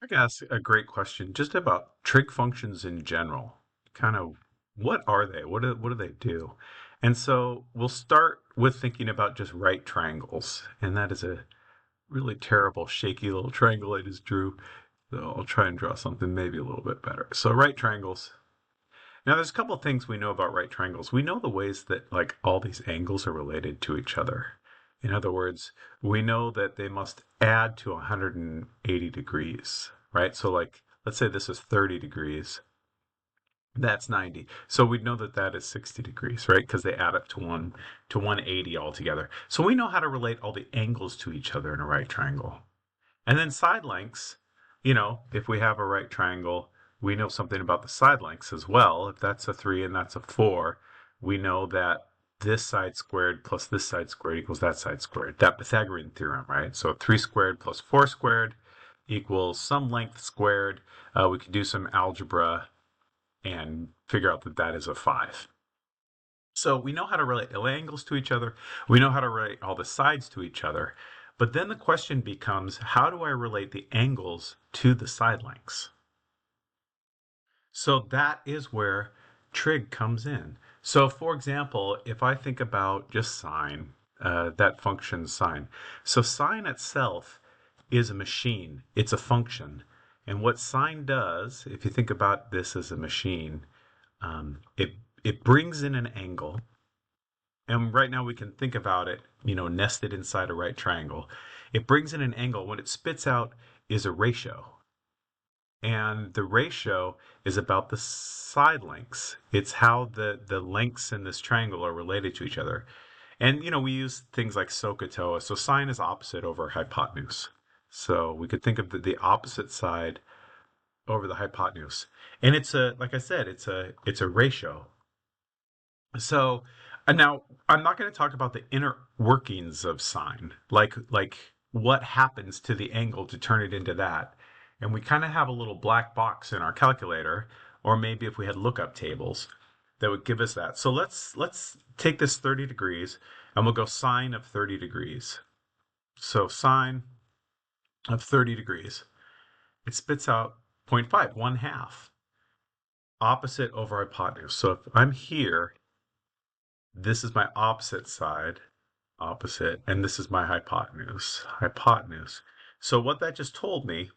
I can ask a great question just about trig functions in general. Kind of what are they? What do they do? And so we'll start with thinking about just right triangles. And that is a really terrible, shaky little triangle I just drew. So I'll try and draw something maybe a little bit better. So right triangles. Now there's a couple of things we know about right triangles. We know the ways that like all these angles are related to each other. In other words, we know that they must add to 180 degrees, right? So like, let's say this is 30 degrees. That's 90. So we know that that is 60 degrees, right? Because they add up to 180 altogether. So we know how to relate all the angles to each other in a right triangle. And then side lengths, if we have a right triangle, we know something about the side lengths as well. If that's a 3 and that's a 4, we know that this side squared plus this side squared equals that side squared. That Pythagorean theorem, right? So 3 squared plus 4 squared equals some length squared. We could do some algebra and figure out that that is a 5. So we know how to relate angles to each other. We know how to relate all the sides to each other. But then the question becomes, how do I relate the angles to the side lengths? So that is where trig comes in. So for example, if I think about just sine, that function sine. So sine itself is a machine. It's a function. And what sine does, if you think about this as a machine, it brings in an angle. And right now we can think about it, nested inside a right triangle. It brings in an angle. What it spits out is a ratio. And the ratio is about the side lengths. It's how the lengths in this triangle are related to each other. And, we use things like SOHCAHTOA. So sine is opposite over hypotenuse. So we could think of the opposite side over the hypotenuse. And like I said, it's a ratio. So now I'm not going to talk about the inner workings of sine, like what happens to the angle to turn it into that. And we kind of have a little black box in our calculator, or maybe if we had lookup tables that would give us that. So let's take this 30 degrees and we'll go sine of 30 degrees. So sine of 30 degrees, it spits out 0.5, 1/2, opposite over hypotenuse. So if I'm here, this is my opposite side, opposite, and this is my hypotenuse. So what that just told me,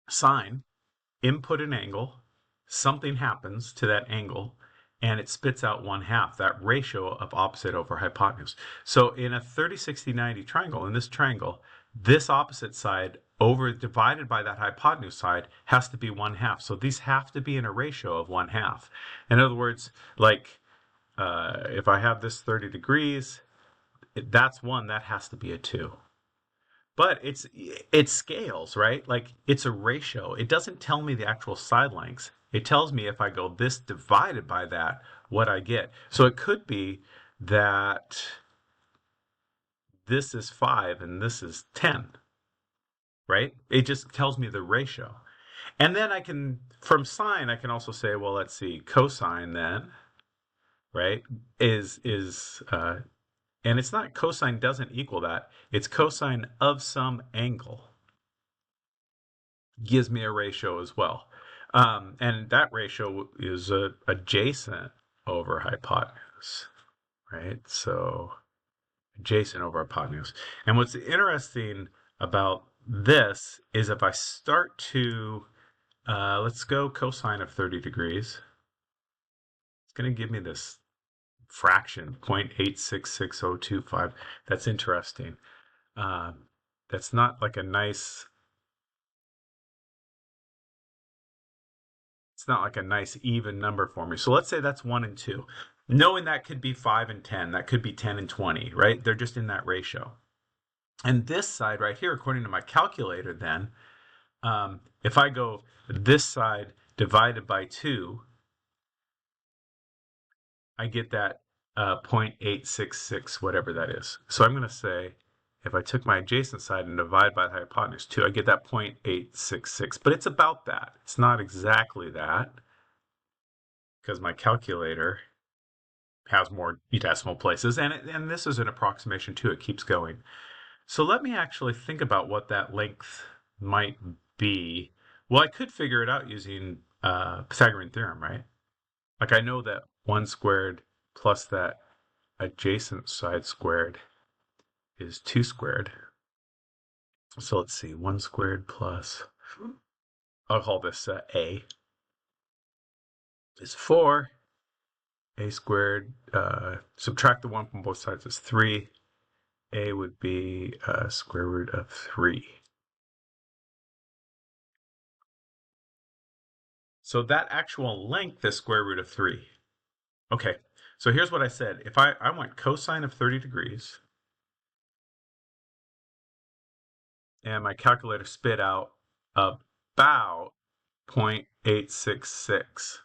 sine, input an angle, something happens to that angle, and it spits out 1/2, that ratio of opposite over hypotenuse. So in a 30, 60, 90 triangle, in this triangle, this opposite side over divided by that hypotenuse side has to be 1/2. So these have to be in a ratio of 1/2. In other words, like, if I have this 30 degrees, that's 1, that has to be a 2. But it scales, right? Like it's a ratio. It doesn't tell me the actual side lengths. It tells me if I go this divided by that, what I get. So it could be that this is 5 and this is 10, right? It just tells me the ratio. And then from sine, I can also say, well, let's see, cosine then, right, and it's not cosine doesn't equal that. It's cosine of some angle. Gives me a ratio as well. And that ratio is adjacent over hypotenuse, right? So adjacent over hypotenuse. And what's interesting about this is if I start to, let's go cosine of 30 degrees. It's going to give me this fraction 0.866025. That's interesting. That's not like a nice, it's not like a nice even number for me. So let's say that's 1 and 2. Knowing that could be 5 and 10, that could be 10 and 20, right? They're just in that ratio. And this side right here, according to my calculator then, if I go this side divided by 2, I get that 0.866, whatever that is. So I'm going to say, if I took my adjacent side and divide by the hypotenuse 2, I get that 0.866. But it's about that. It's not exactly that, because my calculator has more decimal places. And this is an approximation too. It keeps going. So let me actually think about what that length might be, well, I could figure it out using Pythagorean theorem, right? Like I know that 1 squared plus that adjacent side squared is 2 squared. So let's see, 1 squared plus, I'll call this a, is 4. A squared, subtract the 1 from both sides is 3. A would be square root of 3. So that actual length is square root of 3. Okay, so here's what I said. If I want cosine of 30 degrees, and my calculator spit out about 0.866.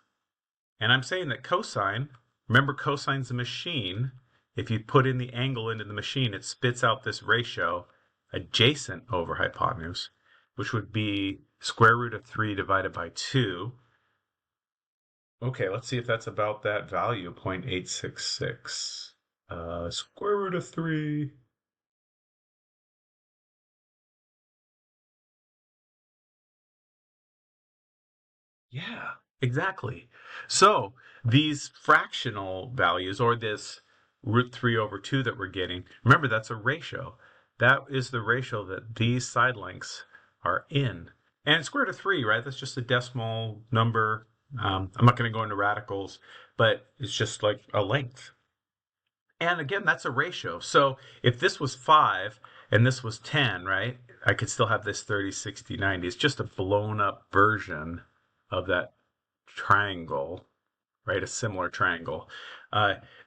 And I'm saying that cosine, remember cosine's a machine. If you put in the angle into the machine, it spits out this ratio adjacent over hypotenuse, which would be square root of 3 divided by 2. Okay, let's see if that's about that value, 0.866. Square root of 3. Yeah, exactly. So these fractional values, or this root 3 over 2 that we're getting, remember that's a ratio. That is the ratio that these side lengths are in. And square root of 3, right? That's just a decimal number. I'm not going to go into radicals, but it's just like a length. And again, that's a ratio. So if this was 5 and this was 10, right? I could still have this 30, 60, 90. It's just a blown up version of that triangle, right? A similar triangle.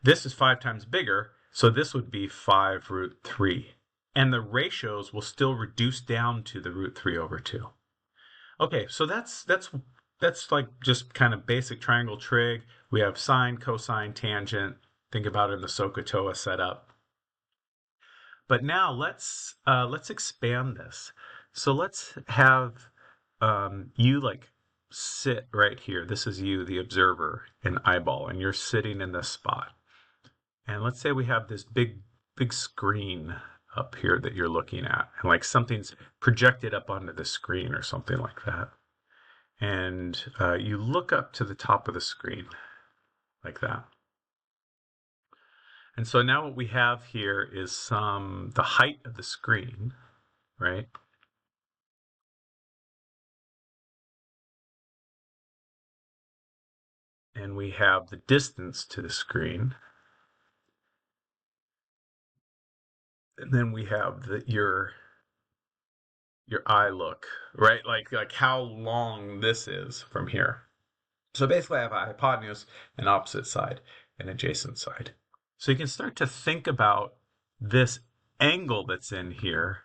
This is 5 times bigger, so this would be 5 root 3. And the ratios will still reduce down to the root 3 over 2. Okay, so that's like just kind of basic triangle trig. We have sine, cosine, tangent. Think about it in the SOHCAHTOA setup. But now let's expand this. So let's have you like sit right here. This is you, the observer, an eyeball, and you're sitting in this spot. And let's say we have this big screen up here that you're looking at, and like something's projected up onto the screen or something like that. And you look up to the top of the screen like that. And so now what we have here is the height of the screen, right? And we have the distance to the screen. And then we have your eye look, right? Like how long this is from here. So basically I have a hypotenuse, an opposite side, an adjacent side. So you can start to think about this angle that's in here.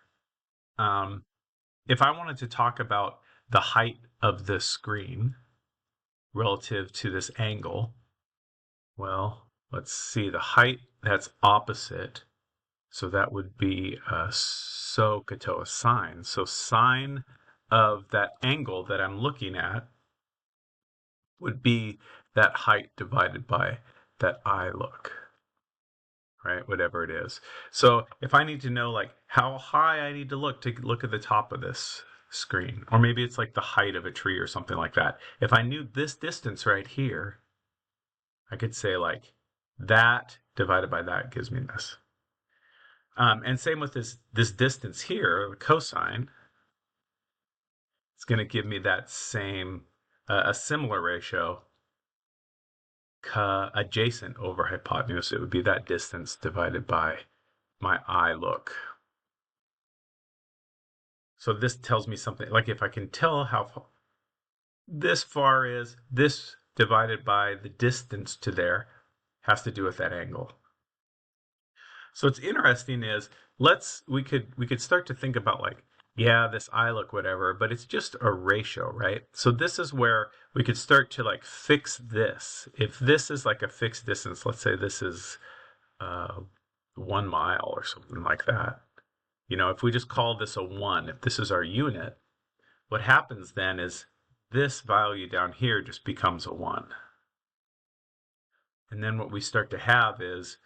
If I wanted to talk about the height of the screen relative to this angle, well, let's see, the height that's opposite. So that would be SOHCAHTOA sine. So sine of that angle that I'm looking at would be that height divided by that eye look, right? Whatever it is. So if I need to know like how high I need to look at the top of this screen, or maybe it's like the height of a tree or something like that. If I knew this distance right here, I could say like that divided by that gives me this. And same with this distance here, the cosine. It's going to give me that same, a similar ratio, adjacent over hypotenuse. It would be that distance divided by my eye look. So this tells me something, like if I can tell how this far is, this divided by the distance to there has to do with that angle. So what's interesting is we could start to think about like, yeah, this eye look, whatever, but it's just a ratio, right? So this is where we could start to like fix this. If this is like a fixed distance, let's say this is 1 mile or something like that. You know, if we just call this a 1, if this is our unit, what happens then is this value down here just becomes a 1. And then what we start to have is,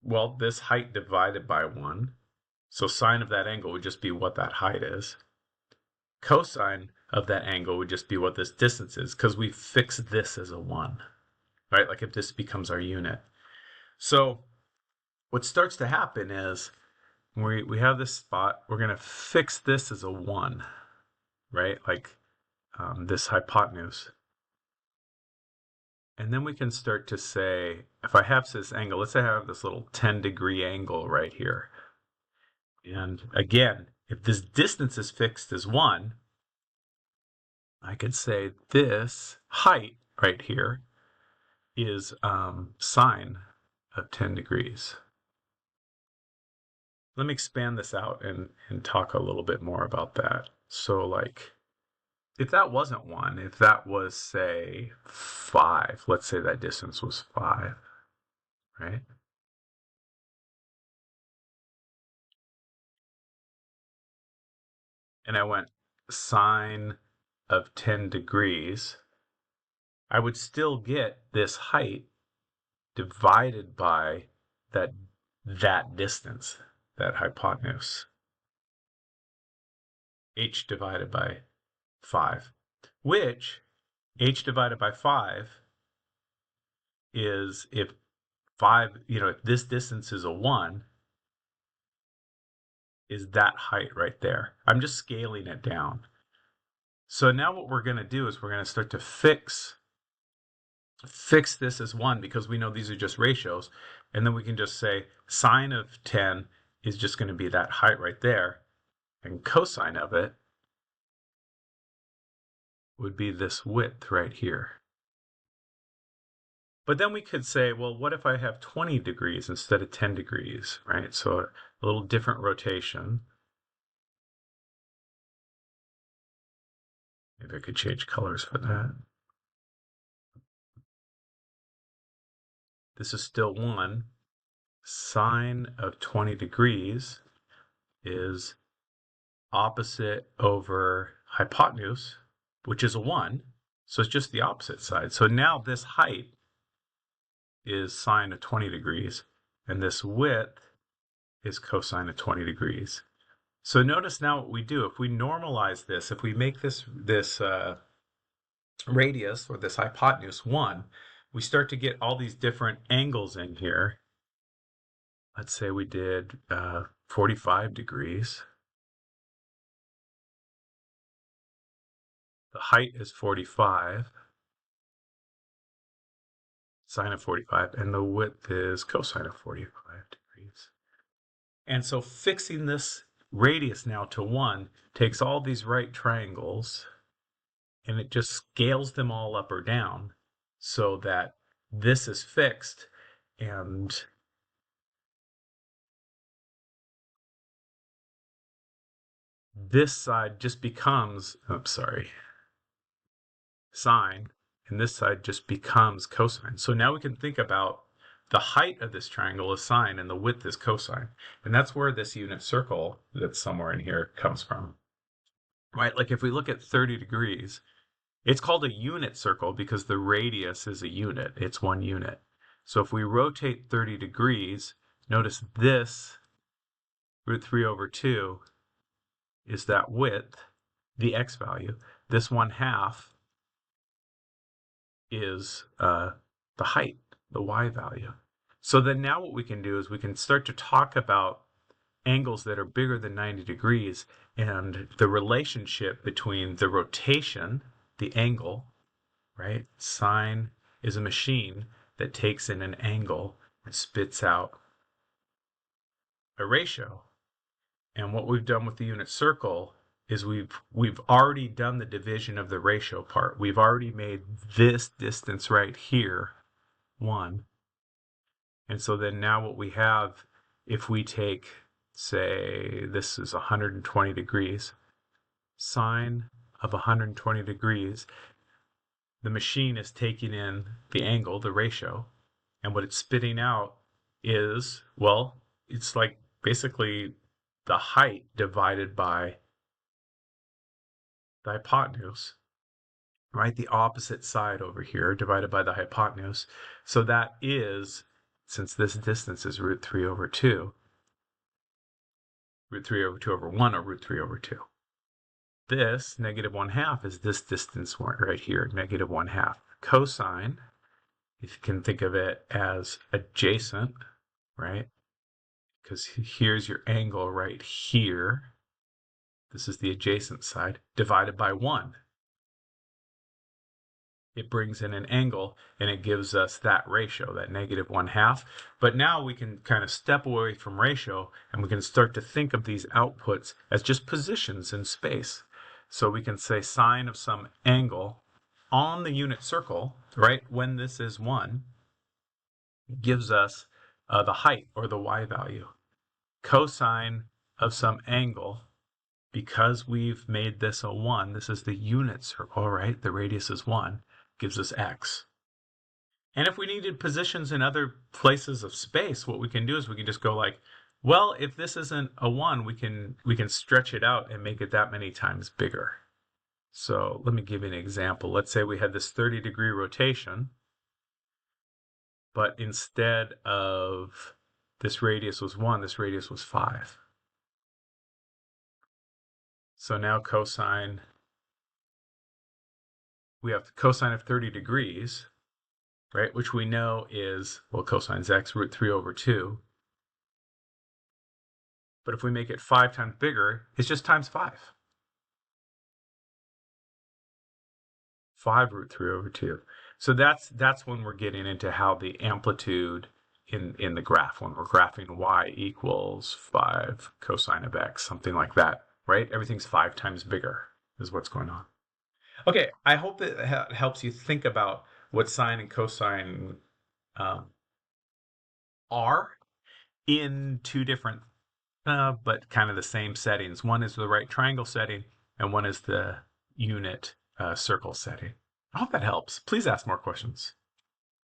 well, this height divided by 1. So sine of that angle would just be what that height is. cosine of that angle would just be what this distance is, because we fixed this as a 1, right? Like if this becomes our unit. So what starts to happen is we have this spot, we're going to fix this as a 1, right? Like this hypotenuse. And then we can start to say, if I have this angle, let's say I have this little 10-degree angle right here. And again, if this distance is fixed as 1, I could say this height right here is sine of 10 degrees. Let me expand this out and talk a little bit more about that. So like, if that wasn't 1, if that was, say, 5, let's say that distance was 5, right? And I went sine of 10 degrees, I would still get this height divided by that distance, that hypotenuse, h divided by 5, which h divided by 5 is, if 5, if this distance is a 1, is that height right there. I'm just scaling it down. So now what we're going to do is we're going to start to fix this as 1, because we know these are just ratios. And then we can just say sine of 10 is just going to be that height right there. And cosine of it would be this width right here. But then we could say, well, what if I have 20 degrees instead of 10 degrees, right? So a little different rotation. Maybe I could change colors for that. This is still 1. Sine of 20 degrees is opposite over hypotenuse, which is a 1. So it's just the opposite side. So now this height is sine of 20 degrees, and this width is cosine of 20 degrees. So notice now what we do. If we normalize this, if we make this radius, or this hypotenuse, 1, we start to get all these different angles in here. Let's say we did 45 degrees. The height is 45, sine of 45, and the width is cosine of 45 degrees. And so fixing this radius now to 1 takes all these right triangles and it just scales them all up or down so that this is fixed, and this side just becomes, sine, and this side just becomes cosine. So now we can think about the height of this triangle is sine and the width is cosine. And that's where this unit circle that's somewhere in here comes from, right? Like if we look at 30 degrees, it's called a unit circle because the radius is a unit. It's 1 unit. So if we rotate 30 degrees, notice this root 3 over 2 is that width, the x value. This 1/2 is the height, the y value. So then now what we can do is we can start to talk about angles that are bigger than 90 degrees and the relationship between the rotation, the angle, right? Sine is a machine that takes in an angle and spits out a ratio. And what we've done with the unit circle is we've already done the division of the ratio part. We've already made this distance right here 1. And so then now what we have, if we take, say, this is 120 degrees, sine of 120 degrees, the machine is taking in the angle, the ratio, and what it's spitting out is, well, it's like basically the height divided by the hypotenuse, right? The opposite side over here divided by the hypotenuse. So that is, since this distance is root 3 over 2, root 3 over 2 over 1, or root 3 over 2. this negative 1/2 is this distance right here, negative 1/2. Cosine, if you can think of it as adjacent, right? Because here's your angle right here. This is the adjacent side, divided by 1. It brings in an angle, and it gives us that ratio, that negative 1/2. But now we can kind of step away from ratio, and we can start to think of these outputs as just positions in space. So we can say sine of some angle on the unit circle, right, when this is 1, gives us the height, or the y value. Cosine of some angle, because we've made this a 1, this is the unit circle, right? The radius is 1, gives us x. And if we needed positions in other places of space, what we can do is we can just go like, well, if this isn't a 1, we can stretch it out and make it that many times bigger. So let me give you an example. Let's say we had this 30-degree rotation, but instead of this radius was 1, this radius was 5. So now cosine, we have cosine of 30 degrees, right, which we know is, well, cosine's x, root 3 over 2. But if we make it 5 times bigger, it's just times 5. 5 root 3 over 2. So that's when we're getting into how the amplitude in the graph, when we're graphing y equals 5 cosine of x, something like that, right? Everything's 5 times bigger is what's going on. Okay, I hope that helps you think about what sine and cosine are in two different, but kind of the same settings. One is the right triangle setting, and one is the unit circle setting. I hope that helps. Please ask more questions.